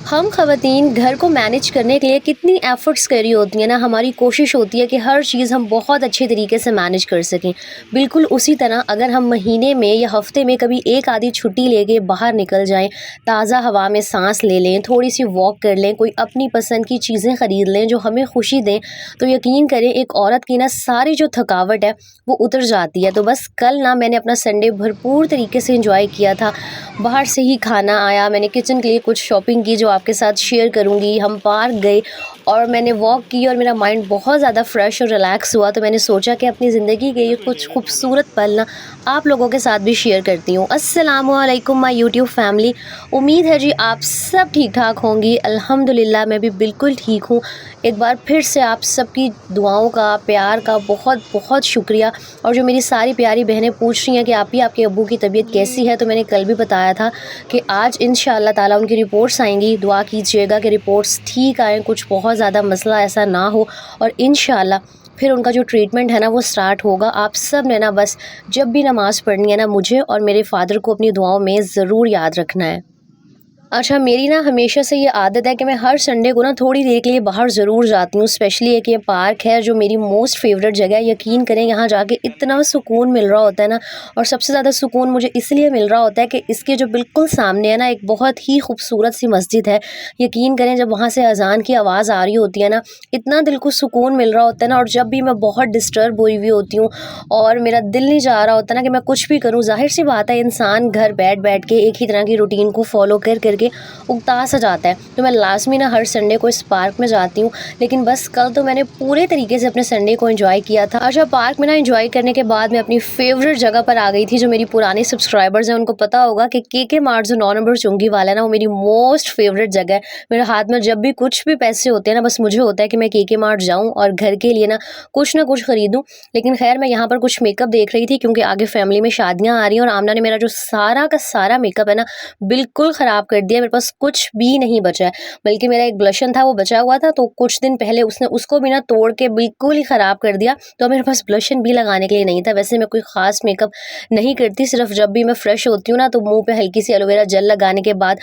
हम ख़वातीन घर को मैनेज करने के लिए कितनी एफ़र्ट्स करी होती हैं ना। हमारी कोशिश होती है कि हर चीज़ हम बहुत अच्छे तरीके से मैनेज कर सकें। बिल्कुल उसी तरह अगर हम महीने में या हफ़्ते में कभी एक आधी छुट्टी लेके बाहर निकल जाएं, ताज़ा हवा में सांस ले लें, थोड़ी सी वॉक कर लें, कोई अपनी पसंद की चीज़ें ख़रीद लें जो हमें खुशी दें, तो यकीन करें एक औरत की ना सारी जो थकावट है वो उतर जाती है। तो बस कल ना मैंने अपना संडे भरपूर तरीके से इंजॉय किया था। बाहर से ही खाना आया, मैंने किचन के लिए कुछ शॉपिंग की जो आपके साथ शेयर करूँगी। हम पार्क गए और मैंने वॉक की और मेरा माइंड बहुत ज़्यादा फ्रेश और रिलैक्स हुआ। तो मैंने सोचा कि अपनी ज़िंदगी के ये कुछ खूबसूरत पल ना आप लोगों के साथ भी शेयर करती हूँ। अस्सलामु अलैकुम माय यूट्यूब फैमिली। उम्मीद है जी आप सब ठीक ठाक होंगी। अल्हम्दुलिल्लाह मैं भी बिल्कुल ठीक हूँ। एक बार फिर से आप सबकी दुआओं का, प्यार का बहुत बहुत शुक्रिया। और जो मेरी सारी प्यारी बहनें पूछ रही हैं कि आप ही आपके अब्बू की तबीयत कैसी है, तो मैंने कल भी बताया था कि आज इंशाअल्लाह ताला उनकी रिपोर्ट्स आएंगी। दुआ कीजिएगा कि रिपोर्ट्स ठीक आएँ, कुछ बहुत ज़्यादा मसला ऐसा ना हो और इंशाअल्लाह फिर उनका जो ट्रीटमेंट है ना वो स्टार्ट होगा। आप सब ने ना बस जब भी नमाज़ पढ़नी है ना मुझे और मेरे फ़ादर को अपनी दुआओं में ज़रूर याद रखना है। अच्छा, मेरी ना हमेशा से ये आदत है कि मैं हर संडे को ना थोड़ी देर के लिए बाहर ज़रूर जाती हूँ। स्पेशली एक ये पार्क है जो मेरी मोस्ट फेवरेट जगह है। यकीन करें यहाँ जाके इतना सुकून मिल रहा होता है ना। और सबसे ज़्यादा सुकून मुझे इसलिए मिल रहा होता है कि इसके जो बिल्कुल सामने है ना एक बहुत ही खूबसूरत सी मस्जिद है। यकीन करें जब वहाँ से अज़ान की आवाज़ आ रही होती है ना, इतना दिल को सुकून मिल रहा होता है ना। और जब भी मैं बहुत डिस्टर्ब हुई हुई होती हूँ और मेरा दिल नहीं चाह रहा होता ना कि मैं कुछ भी करूँ, ज़ाहिर सी बात है इंसान घर बैठ बैठ के एक ही तरह की रूटीन को फॉलो कर करके उगता सा जाता है। तो मैं लाज़मी ना हर संडे को इस पार्क में जाती हूँ। लेकिन बस कल तो मैंने पूरे तरीके से अपने संडे को एंजॉय किया था। अच्छा, पार्क में ना एंजॉय करने के बाद मैं अपनी फेवरेट जगह पर आ गई थी। जो मेरी पुरानी सब्सक्राइबर्स हैं उनको पता होगा कि के मार्ट जो 9 नंबर चुंगी वाला है ना, वो मेरी मोस्ट फेवरेट जगह है। मेरे हाथ में जब भी कुछ भी पैसे होते हैं ना, बस मुझे होता है कि मैं के मार्ट जाऊँ और घर के लिए ना कुछ खरीदूँ। लेकिन खैर मैं यहाँ पर कुछ मेकअप देख रही थी क्योंकि आगे फैमिली में शादियाँ आ रही हैं और आमना ने मेरा जो सारा का सारा मेकअप है ना बिल्कुल ख़राब कर दिया। मेरे पास कुछ भी नहीं बचा है, बल्कि मेरा एक ब्लशन था वो बचा हुआ था, तो कुछ दिन पहले उसने उसको भी ना तोड़ के बिल्कुल ही ख़राब कर दिया। तो मेरे पास ब्लशन भी लगाने के लिए नहीं था। वैसे मैं कोई ख़ास मेकअप नहीं करती, सिर्फ जब भी मैं फ्रेश होती हूँ ना तो मुंह पे हल्की सी एलोवेरा जेल लगाने के बाद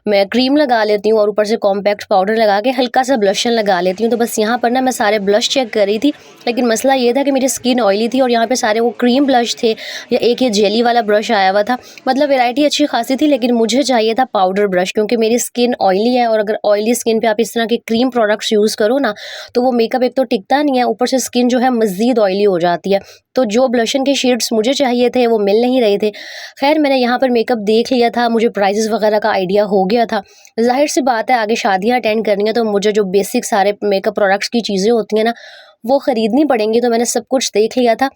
मैं क्रीम लगा लेती हूँ और ऊपर से कॉम्पैक्ट पाउडर लगा के हल्का सा ब्लशन लगा लेती हूँ। तो बस यहाँ पर ना मैं सारे ब्लश चेक कर रही थी, लेकिन मसला ये था कि मेरी स्किन ऑयली थी और यहाँ पे सारे वो क्रीम ब्लश थे या एक ये जेली वाला ब्रश आया हुआ था। मतलब वैरायटी अच्छी खासी थी, लेकिन मुझे चाहिए था पाउडर ब्रश क्योंकि मेरी स्किन ऑयली है। और अगर ऑयली स्किन पे आप इस तरह के क्रीम प्रोडक्ट्स यूज़ करो ना तो वो मेकअप एक तो टिकता नहीं है, ऊपर से स्किन जो है मज़ीद ऑयली हो जाती है। तो जो ब्लशन के शेड्स मुझे चाहिए थे वो मिल नहीं रहे थे। खैर मैंने यहाँ पर मेकअप देख लिया था, मुझे प्राइजेस वगैरह का आइडिया हो गया था। ज़ाहिर सी बात है आगे शादियाँ अटेंड करनी है तो मुझे जो बेसिक सारे मेकअप प्रोडक्ट्स की चीज़ें होती हैं ना वो ख़रीदनी पड़ेंगी। तो मैंने सब कुछ देख लिया था।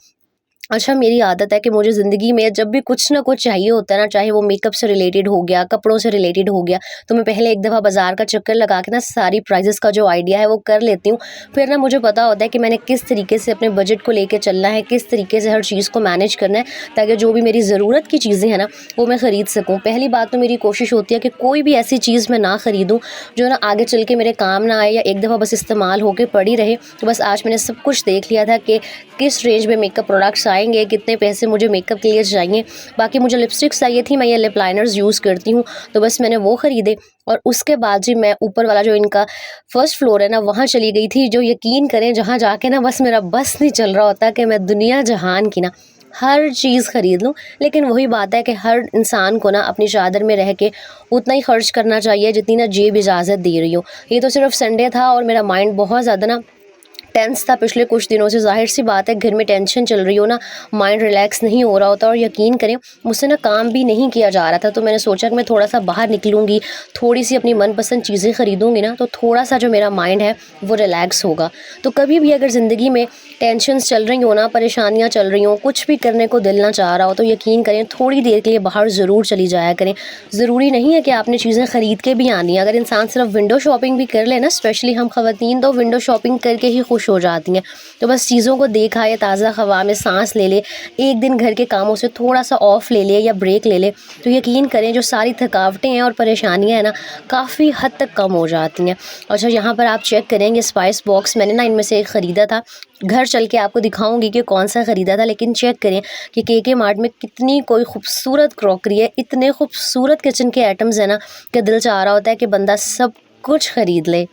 अच्छा, मेरी आदत है कि मुझे ज़िंदगी में जब भी कुछ ना कुछ चाहिए होता है ना, चाहे वो मेकअप से रिलेटेड हो गया, कपड़ों से रिलेटेड हो गया, तो मैं पहले एक दफ़ा बाज़ार का चक्कर लगा के ना सारी प्राइजेस का जो आइडिया है वो कर लेती हूँ। फिर ना मुझे पता होता है कि मैंने किस तरीके से अपने बजट को लेके चलना है, किस तरीके से हर चीज़ को मैनेज करना है, ताकि जो भी मेरी ज़रूरत की चीज़ें हैं ना वो मैं ख़रीद सकूँ। पहली बात तो मेरी कोशिश होती है कि कोई भी ऐसी चीज़ मैं ना ख़रीदूँ जो ना आगे चल के मेरे काम ना आए या एक दफ़ा बस इस्तेमाल होके पड़ी रहे। तो बस आज मैंने सब कुछ देख लिया था कि किस रेंज में मेकअप प्रोडक्ट्स आएँगे, कितने पैसे मुझे मेकअप के लिए चाहिए। बाकी मुझे लिपस्टिक्स चाहिए थी, मैं ये लिप लाइनर्स यूज़ करती हूँ, तो बस मैंने वो ख़रीदे। और उसके बाद जी मैं ऊपर वाला जो इनका फर्स्ट फ्लोर है ना वहाँ चली गई थी। जो यकीन करें जहाँ जाके ना बस मेरा बस नहीं चल रहा होता कि मैं दुनिया जहान की ना हर चीज़ ख़रीद लूँ। लेकिन वही बात है कि हर इंसान को ना अपनी चादर में रह के उतना ही खर्च करना चाहिए जितनी ना जेब इजाज़त दे रही हो। ये तो सिर्फ संडे था और मेरा माइंड बहुत ज़्यादा ना टेंस था पिछले कुछ दिनों से। ज़ाहिर सी बात है घर में टेंशन चल रही हो ना, माइंड रिलैक्स नहीं हो रहा होता। और यकीन करें मुझसे ना काम भी नहीं किया जा रहा था। तो मैंने सोचा कि मैं थोड़ा सा बाहर निकलूँगी, थोड़ी सी अपनी मनपसंद चीज़ें ख़रीदूँगी ना तो थोड़ा सा जो मेरा माइंड है वो रिलैक्स होगा। तो कभी भी अगर ज़िंदगी में टेंशन्स चल रही हो ना, परेशानियाँ चल रही हों, कुछ भी करने को दिल ना चाह रहा हो, तो यकीन करें थोड़ी देर के लिए बाहर ज़रूर चली जाया करें। ज़रूरी नहीं है कि आपने चीज़ें ख़रीद के भी आनी है। अगर इंसान सिर्फ विंडो शॉपिंग भी कर ले ना, स्पेशली हम ख़वातीन तो विंडो शॉपिंग करके ही खुश खुश हो जाती हैं। तो बस चीज़ों को देखा या ताज़ा हवा में सांस ले ले, एक दिन घर के कामों से थोड़ा सा ऑफ ले ले या ब्रेक ले ले, तो यकीन करें जो सारी थकावटें हैं और परेशानियां हैं ना, काफ़ी हद तक कम हो जाती हैं। अच्छा, यहाँ पर आप चेक करेंगे स्पाइस बॉक्स मैंने ना इनमें से एक ख़रीदा था। घर चल के आपको दिखाऊंगी कि कौन सा ख़रीदा था, लेकिन चेक करें कि के मार्ट में कितनी कोई खूबसूरत क्रॉकरी है, इतने खूबसूरत किचन के आइटम्स हैं ना कि दिल चाह रहा होता है कि बंदा सब कुछ ख़रीद ले।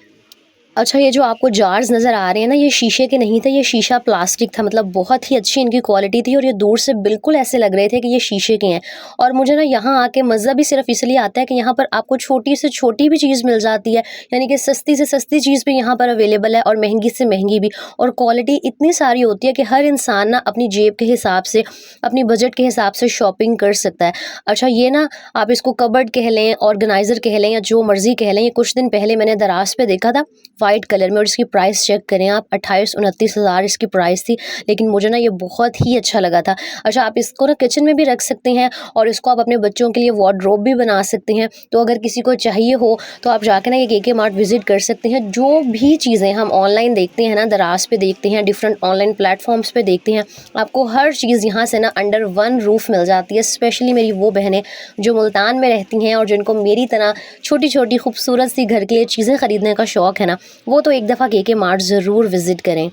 अच्छा, ये जो आपको जार्स नज़र आ रहे हैं ना, ये शीशे के नहीं थे, ये शीशा प्लास्टिक था। मतलब बहुत ही अच्छी इनकी क्वालिटी थी और ये दूर से बिल्कुल ऐसे लग रहे थे कि ये शीशे के हैं। और मुझे ना यहाँ आके मज़ा भी सिर्फ इसलिए आता है कि यहाँ पर आपको छोटी से छोटी भी चीज़ मिल जाती है, यानी कि सस्ती से सस्ती चीज़ भी यहाँ पर अवेलेबल है और महंगी से महंगी भी। और क्वालिटी इतनी सारी होती है कि हर इंसान ना अपनी जेब के हिसाब से, अपनी बजट के हिसाब से शॉपिंग कर सकता है। अच्छा, ये ना आप इसको कबर्ड कह लें, ऑर्गेनाइज़र कह लें या जो मर्ज़ी कह लें, ये कुछ दिन पहले मैंने दराज पे देखा था वाइट कलर में, और इसकी प्राइस चेक करें आप, 28-29 हज़ार इसकी प्राइस थी, लेकिन मुझे ना ये बहुत ही अच्छा लगा था। अच्छा, आप इसको ना किचन में भी रख सकते हैं और इसको आप अपने बच्चों के लिए वार्डरोब भी बना सकते हैं। तो अगर किसी को चाहिए हो तो आप जाके ना ये के मार्ट विजिट कर सकते हैं। जो भी चीज़ें हम ऑनलाइन देखते हैं ना, दराज पे देखते हैं, डिफरेंट ऑनलाइन प्लेटफॉर्म्स पे देखते हैं, आपको हर चीज़ यहाँ से ना अंडर वन रूफ मिल जाती है। स्पेशली मेरी वो बहनें जो मुल्तान में रहती हैं और जिनको मेरी तरह छोटी छोटी खूबसूरत सी घर के लिए चीज़ें ख़रीदने का शौक़ है ना, वो तो एक दफ़ा के मार्ट ज़रूर विज़िट करें।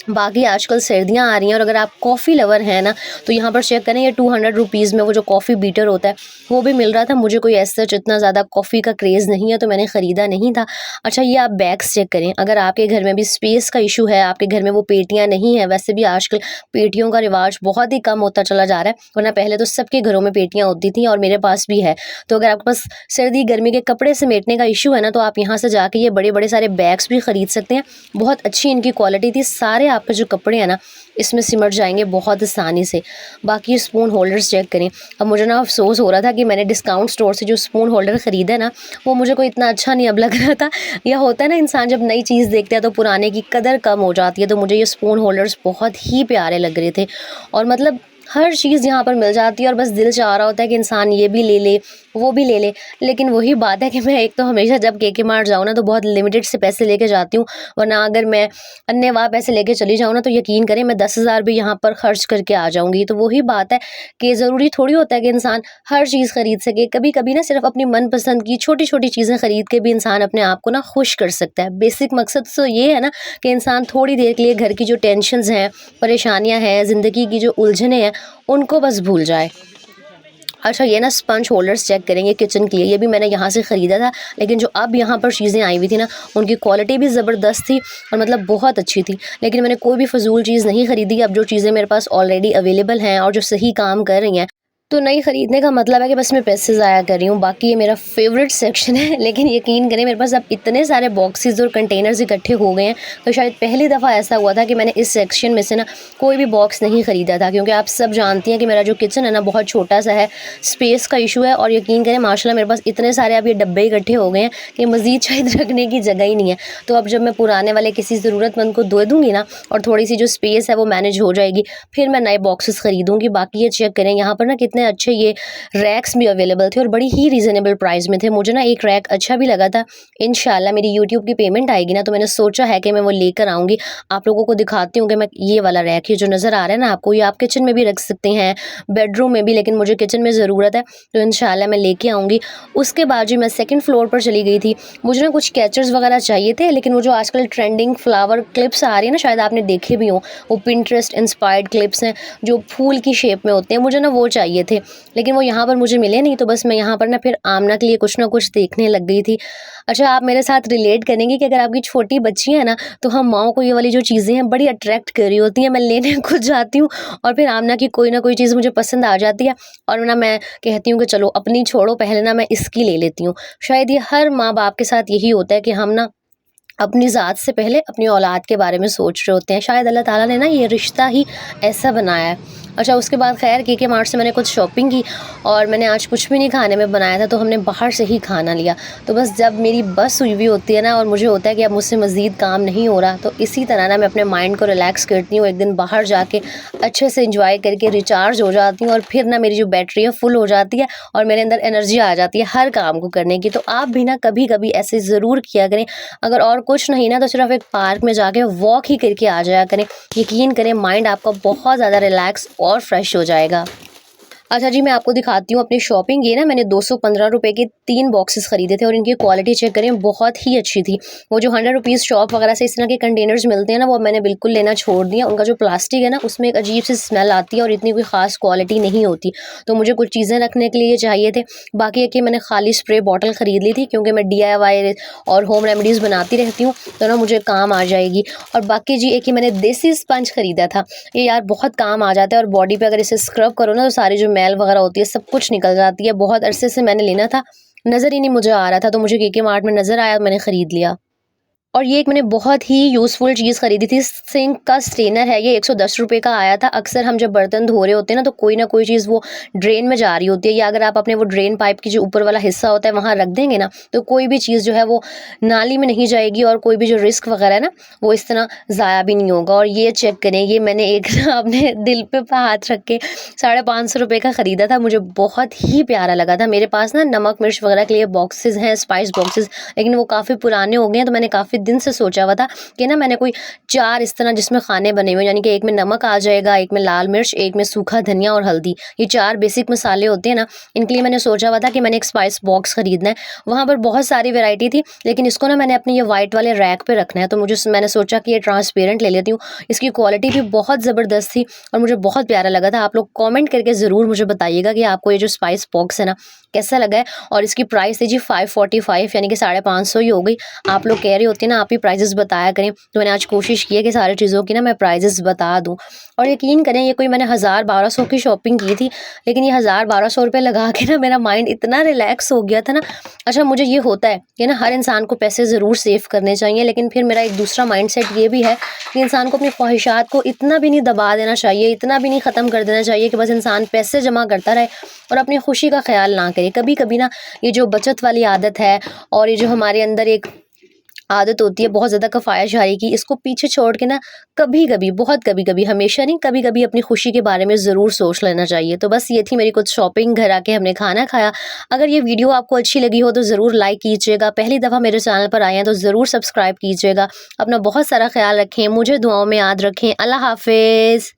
बाकी आजकल सर्दियाँ आ रही हैं और अगर आप कॉफ़ी लवर हैं ना, तो यहाँ पर चेक करें, ये 200 रुपीज़ में वो जो कॉफ़ी बीटर होता है वो भी मिल रहा था। मुझे कोई ऐसा इतना ज़्यादा कॉफ़ी का क्रेज़ नहीं है तो मैंने ख़रीदा नहीं था। अच्छा, ये आप बैग्स चेक करें, अगर आपके घर में भी स्पेस का इशू है, आपके घर में वो पेटियाँ नहीं है, वैसे भी आजकल पेटियों का रिवाज बहुत ही कम होता चला जा रहा है, वरना पहले तो सबके घरों में पेटियाँ होती थी और मेरे पास भी है। तो अगर आपके पास सर्दी गर्मी के कपड़े समेटने का इशू है ना, तो आप यहाँ से जाके ये बड़े बड़े सारे बैग्स भी ख़रीद सकते हैं। बहुत अच्छी इनकी क्वालिटी थी, सारे आपके जो कपड़े हैं ना इसमें सिमट जाएंगे बहुत आसानी से। बाकी स्पून होल्डर्स चेक करें, अब मुझे ना अफसोस हो रहा था कि मैंने डिस्काउंट स्टोर से जो स्पून होल्डर ख़रीदा है ना, वो मुझे कोई इतना अच्छा नहीं अब लग रहा था। यह होता है ना, इंसान जब नई चीज़ देखता है तो पुराने की कदर कम हो जाती है। तो मुझे ये स्पून होल्डर्स बहुत ही प्यारे लग रहे थे और मतलब हर चीज़ यहाँ पर मिल जाती है और बस दिल चाह रहा होता है कि इंसान ये भी ले ले, वो भी ले ले। लेकिन वही बात है कि मैं एक तो हमेशा जब के मार्ट जाऊँ ना तो बहुत लिमिटेड से पैसे लेके जाती हूँ, वरना अगर मैं अन्यवाह पैसे लेके चली जाऊँ ना तो यकीन करें मैं 10,000 भी यहाँ पर खर्च करके आ जाऊँगी। तो वही बात है कि ज़रूरी थोड़ी होता है कि इंसान हर चीज़ ख़रीद सके। कभी कभी ना सिर्फ अपनी मनपसंद की छोटी छोटी चीज़ें ख़रीद के भी इंसान अपने आप को ना खुश कर सकता है। बेसिक मकसद तो ये है ना कि इंसान थोड़ी देर के लिए घर की जो टेंशन्स हैं, परेशानियाँ हैं, ज़िंदगी की जो उलझनें हैं, उनको बस भूल जाए। अच्छा, ये ना स्पंज होल्डर्स चेक करेंगे किचन के लिए, ये भी मैंने यहाँ से ख़रीदा था, लेकिन जो अब यहाँ पर चीज़ें आई हुई थी ना, उनकी क्वालिटी भी ज़बरदस्त थी और मतलब बहुत अच्छी थी। लेकिन मैंने कोई भी फ़जूल चीज़ नहीं ख़रीदी। अब जो चीज़ें मेरे पास ऑलरेडी अवेलेबल हैं और जो सही काम कर रही हैं, तो नहीं ख़रीदने का मतलब है कि बस मैं पैसे ज़ाया कर रही हूँ। बाकी ये मेरा फेवरेट सेक्शन है, लेकिन यकीन करें मेरे पास अब इतने सारे बॉक्सेस और कंटेनर्स इकट्ठे हो गए हैं, तो शायद पहली दफ़ा ऐसा हुआ था कि मैंने इस सेक्शन में से ना कोई भी बॉक्स नहीं ख़रीदा था, क्योंकि आप सब जानती हैं कि मेरा जो किचन है ना बहुत छोटा सा है, स्पेस का इशू है। और यकीन करें माशाल्लाह मेरे पास इतने सारे अब ये डब्बे इकट्ठे हो गए हैं कि मज़ीद शायद रखने की जगह ही नहीं है। तो अब जब मैं पुराने वाले किसी ज़रूरतमंद को दे दूँगी ना और थोड़ी सी जो स्पेस है वो मैनेज हो जाएगी, फिर मैं नए बॉक्सेस ख़रीदूँगी। बाकी ये चेक करें, यहाँ पर ना कितने अच्छे ये रैक्स भी अवेलेबल थे और बड़ी ही रीज़नेबल प्राइस में थे। मुझे ना एक रैक अच्छा भी लगा था। इंशाल्लाह मेरी यूट्यूब की पेमेंट आएगी ना तो मैंने सोचा है कि मैं वो लेकर आऊँगी, आप लोगों को दिखाती हूँ कि मैं ये वाला रैक, ये जो नज़र आ रहा है ना आपको, ये आप किचन में भी रख सकते हैं, बेडरूम में भी, लेकिन मुझे किचन में ज़रूरत है तो इंशाल्लाह मैं लेके आऊँगी। उसके बाद जो मैं सेकंड फ्लोर पर चली गई थी, मुझे ना कुछ कैचर्स वगैरह चाहिए थे, लेकिन वो जो आजकल ट्रेंडिंग फ्लावर क्लिप्स आ रही है ना, शायद आपने देखे भी हों, वो पिंटरेस्ट इंस्पायर्ड क्लिप्स हैं जो फूल की शेप में होते हैं, मुझे ना वो चाहिए थे, लेकिन वो यहाँ पर मुझे मिले नहीं। तो बस मैं यहाँ पर ना फिर आमना के लिए कुछ ना कुछ देखने लग गई थी। अच्छा, आप मेरे साथ रिलेट करेंगे कि अगर आपकी छोटी बच्ची है ना, तो हम माओं को ये वाली जो चीज़ें हैं बड़ी अट्रैक्ट कर रही होती हैं। मैं लेने खुद जाती हूँ और फिर आमना की कोई ना कोई चीज़ मुझे पसंद आ जाती है और ना मैं कहती हूँ कि चलो अपनी छोड़ो, पहले ना मैं इसकी ले लेती हूँ। शायद ये हर माँ बाप के साथ यही होता है कि हम ना अपनी ज़ात से पहले अपनी औलाद के बारे में सोच रहे होते हैं। शायद अल्लाह ताला ने ना ये रिश्ता ही ऐसा बनाया है। अच्छा, उसके बाद ख़ैर केके मार्ट से मैंने कुछ शॉपिंग की और मैंने आज कुछ भी नहीं खाने में बनाया था, तो हमने बाहर से ही खाना लिया। तो बस जब मेरी बस हुई हुई होती है ना और मुझे होता है कि अब मुझसे मज़ीद काम नहीं हो रहा, तो इसी तरह ना मैं अपने माइंड को रिलैक्स करती हूँ। एक दिन बाहर जाके अच्छे से एंजॉय करके रिचार्ज हो जाती हूँ और फिर ना मेरी जो बैटरी है फुल हो जाती है और मेरे अंदर एनर्जी आ जाती है हर काम को करने की। तो आप भी ना कभी-कभी ऐसे ज़रूर किया करें। अगर और कुछ नहीं ना तो सिर्फ़ एक पार्क में जाके वॉक ही करके आ जाया करें। यकीन करें माइंड आपका बहुत ज़्यादा रिलैक्स और फ्रेश हो जाएगा। अच्छा जी, मैं आपको दिखाती हूँ अपनी शॉपिंग। ये ना मैंने 215 रुपए के 3 बॉक्सेस खरीदे थे और इनकी क्वालिटी चेक करें, बहुत ही अच्छी थी। वो जो 100 रुपीज़ शॉप वगैरह से इस तरह के कंटेनर्स मिलते हैं ना, वो मैंने बिल्कुल लेना छोड़ दिया। उनका जो प्लास्टिक है ना, उसमें एक अजीब-सी स्मेल आती है और इतनी कोई ख़ास क्वालिटी नहीं होती। तो मुझे कुछ चीज़ें रखने के लिए चाहिए थे। बाकी है कि मैंने खाली स्प्रे बॉटल खरीद ली थी क्योंकि मैं डीआईवाई और होम रेमेडीज़ बनाती रहती हूँ, तो ना मुझे काम आ जाएगी। और बाकी जी, एक ही मैंने देसी स्पंज खरीदा था। ये यार बहुत काम आ जाता है और बॉडी पे अगर इसे स्क्रब करो ना तो सारी जो मैल वगैरह होती है सब कुछ निकल जाती है। बहुत अरसे से मैंने लेना था, नज़र ही नहीं मुझे आ रहा था, तो मुझे केके मार्ट में नज़र आया, मैंने ख़रीद लिया। और ये एक मैंने बहुत ही यूज़फुल चीज़ खरीदी थी, सिंक का स्ट्रेनर है ये, 110 रुपए का आया था। अक्सर हम जब बर्तन धो रहे होते हैं ना तो कोई ना कोई चीज़ वो ड्रेन में जा रही होती है, या अगर आप अपने वो ड्रेन पाइप की जो ऊपर वाला हिस्सा होता है वहाँ रख देंगे ना, तो कोई भी चीज़ जो है वो नाली में नहीं जाएगी और कोई भी जो रिस्क वगैरह है ना वो इस तरह ज़ाया भी नहीं होगा। और ये चेक करें, ये मैंने एक ना अपने दिल पे हाथ रख के 550 रुपए का ख़रीदा था। मुझे बहुत ही प्यारा लगा था। मेरे पास ना नमक मिर्च वगैरह के लिए बॉक्सेस हैं, स्पाइस बॉक्सेस, लेकिन वो काफ़ी पुराने हो गए हैं। तो मैंने काफ़ी दिन से सोचा हुआ था कि ना मैंने कोई 4 इस तरह जिसमें खाने बने हुए हैं, यानी कि एक में नमक आ जाएगा, एक में लाल मिर्च, एक में सूखा धनिया और हल्दी। ये 4 बेसिक मसाले होते हैं ना, इनके लिए मैंने सोचा हुआ था कि मैंने एक स्पाइस बॉक्स खरीदना है। वहाँ पर बहुत सारी वैरायटी थी, लेकिन इसको ना मैंने अपने ये वाइट वाले रैक पे रखना है, तो मैंने सोचा कि ये ट्रांसपेरेंट ले लेती हूँ। इसकी क्वालिटी भी बहुत ज़बरदस्त थी और मुझे बहुत प्यारा लगा था। आप लोग कमेंट करके ज़रूर मुझे बताइएगा कि आपको ये जो स्पाइस बॉक्स है ना कैसा लगा है। और इसकी प्राइस थी जी 545, यानी कि 550 ही हो गई। आप लोग कह रहे होते हैं ना आप ही प्राइजेस बताया करें, तो मैंने आज कोशिश की है कि सारी चीज़ों की ना मैं प्राइजेस बता दूं। और यकीन करें, ये कोई मैंने 1000-1200 की शॉपिंग की थी, लेकिन ये 1000-1200 रुपये लगा के ना मेरा माइंड इतना रिलैक्स हो गया था ना। अच्छा, मुझे ये होता है कि ना हर इंसान को पैसे ज़रूर सेव करने चाहिए, लेकिन फिर मेरा एक दूसरा माइंडसेट ये भी है कि इंसान को अपनी ख्वाहिशात को इतना भी नहीं दबा देना चाहिए, इतना भी नहीं ख़त्म कर देना चाहिए कि बस इंसान पैसे जमा करता रहे और अपनी खुशी का ख्याल ना करे। कभी कभी ना ये जो बचत वाली आदत है और ये जो हमारे अंदर एक आदत होती है बहुत ज़्यादा कफ़ायत-शारी की, इसको पीछे छोड़ के ना कभी-कभी, बहुत कभी-कभी, हमेशा नहीं, कभी-कभी अपनी खुशी के बारे में ज़रूर सोच लेना चाहिए। तो बस ये थी मेरी कुछ शॉपिंग, घर आके हमने खाना खाया। अगर ये वीडियो आपको अच्छी लगी हो तो ज़रूर लाइक कीजिएगा। पहली दफ़ा मेरे चैनल पर आए हैं तो ज़रूर सब्सक्राइब कीजिएगा। अपना बहुत सारा ख़्याल रखें, मुझे दुआओं में याद रखें। अल्लाह हाफ़िज़।